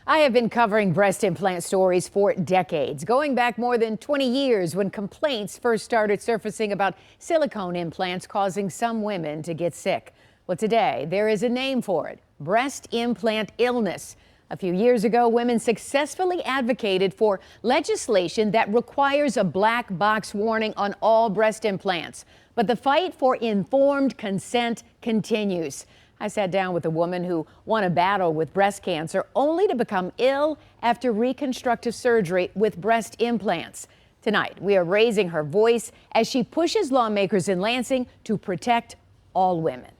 I have been covering breast implant stories for decades, going back more than 20 years when complaints first started surfacing about silicone implants causing some women to get sick. Well, today there is a name for it: breast implant illness. A few years ago, women successfully advocated for legislation that requires a black box warning on all breast implants. But the fight for informed consent continues. I sat down with a woman who won a battle with breast cancer only to become ill after reconstructive surgery with breast implants. Tonight, we are raising her voice as she pushes lawmakers in Lansing to protect all women.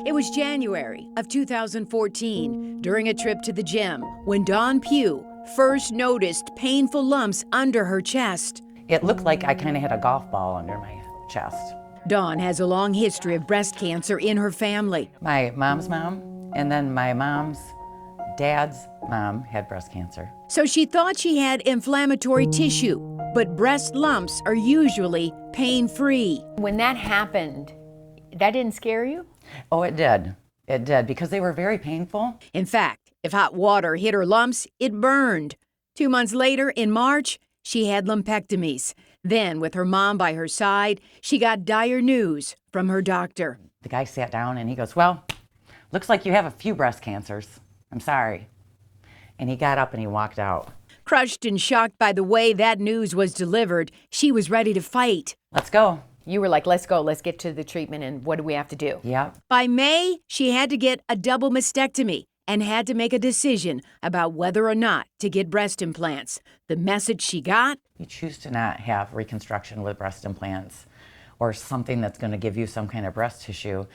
It was January of 2014 during a trip to the gym when Dawn Pugh first noticed painful lumps under her chest. It looked like I kind of had a golf ball under my chest. Dawn has a long history of breast cancer in her family. My mom's mom and then my mom's dad's mom had breast cancer. So she thought she had inflammatory tissue, but breast lumps are usually pain-free. When that happened, that didn't scare you? Oh, it did. It did, because they were very painful. In fact, if hot water hit her lumps, it burned. 2 months later, in March, she had lumpectomies. Then, with her mom by her side, she got dire news from her doctor. The guy sat down and he goes, "Well, looks like you have a few breast cancers. I'm sorry." And he got up and he walked out. Crushed and shocked by the way that news was delivered, she was ready to fight. Let's go. You were like, let's go, let's get to the treatment, and what do we have to do? Yep. By May, she had to get a double mastectomy and had to make a decision about whether or not to get breast implants. The message she got: You choose to not have reconstruction with breast implants or something that's going to give you some kind of breast tissue,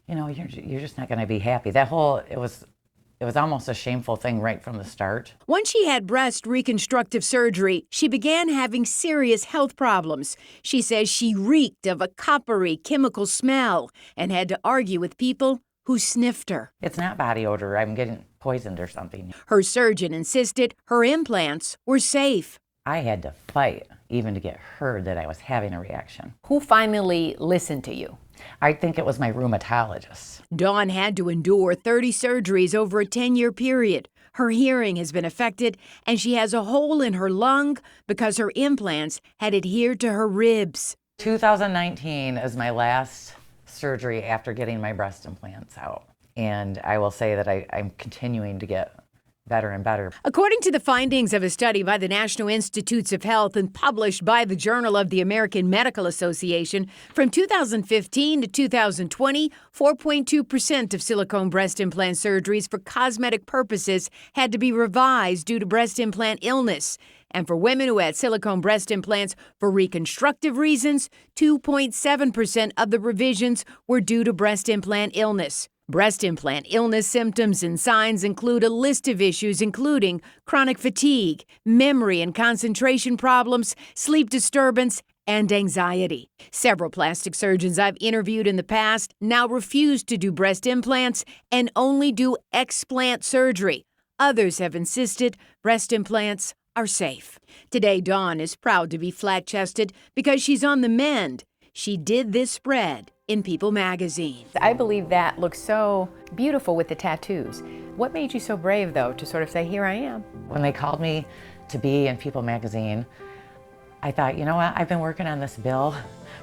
you know, you're just not going to be happy. It was almost a shameful thing right from the start. Once she had breast reconstructive surgery, she began having serious health problems. She says she reeked of a coppery chemical smell and had to argue with people who sniffed her. It's not body odor. I'm getting poisoned or something. Her surgeon insisted her implants were safe. I had to fight even to get heard that I was having a reaction. Who finally listened to you? I think it was my rheumatologist. Dawn had to endure 30 surgeries over a 10-year period. Her hearing has been affected, and she has a hole in her lung because her implants had adhered to her ribs. 2019 is my last surgery after getting my breast implants out. And I will say that I'm continuing to get better and better. According to the findings of a study by the National Institutes of Health and published by the Journal of the American Medical Association, from 2015 to 2020, 4.2% of silicone breast implant surgeries for cosmetic purposes had to be revised due to breast implant illness. And for women who had silicone breast implants for reconstructive reasons, 2.7% of the revisions were due to breast implant illness. Breast implant illness symptoms and signs include a list of issues including chronic fatigue, memory and concentration problems, sleep disturbance, and anxiety. Several plastic surgeons I've interviewed in the past now refuse to do breast implants and only do explant surgery. Others have insisted breast implants are safe. Today, Dawn is proud to be flat-chested because she's on the mend. She did this spread in People magazine. I believe that looks so beautiful with the tattoos. What made you so brave, though, to sort of say, here I am? When they called me to be in People magazine, I thought, you know what, I've been working on this bill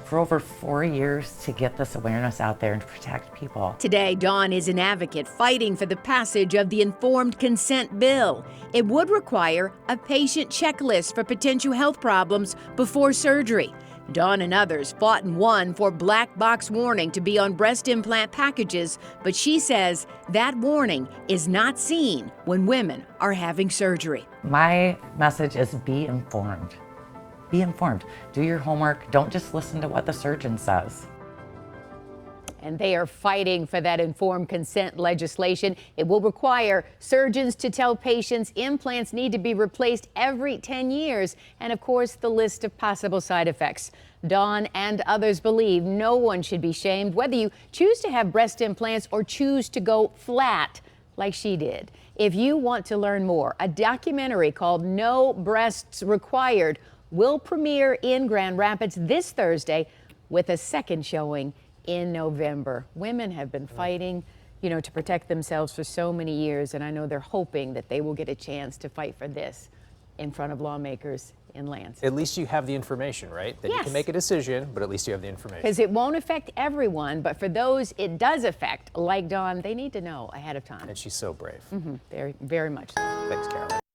for over 4 years to get this awareness out there and to protect people. Today, Dawn is an advocate fighting for the passage of the Informed Consent Bill. It would require a patient checklist for potential health problems before surgery. Dawn and others fought and won for black box warning to be on breast implant packages, but she says that warning is not seen when women are having surgery. My message is be informed. Be informed. Do your homework. Don't just listen to what the surgeon says. And they are fighting for that informed consent legislation. It will require surgeons to tell patients implants need to be replaced every 10 years. And of course, the list of possible side effects. Dawn and others believe no one should be shamed, whether you choose to have breast implants or choose to go flat like she did. If you want to learn more, a documentary called No Breasts Required will premiere in Grand Rapids this Thursday with a second showing in November. Women have been fighting, you know, to protect themselves for so many years, and I know they're hoping that they will get a chance to fight for this in front of lawmakers in Lansing. At least you have the information, right? That you can make a decision, but at least you have the information. Because it won't affect everyone, but for those it does affect, like Dawn, they need to know ahead of time. And she's so brave. Very, very much so. Thanks, Caroline.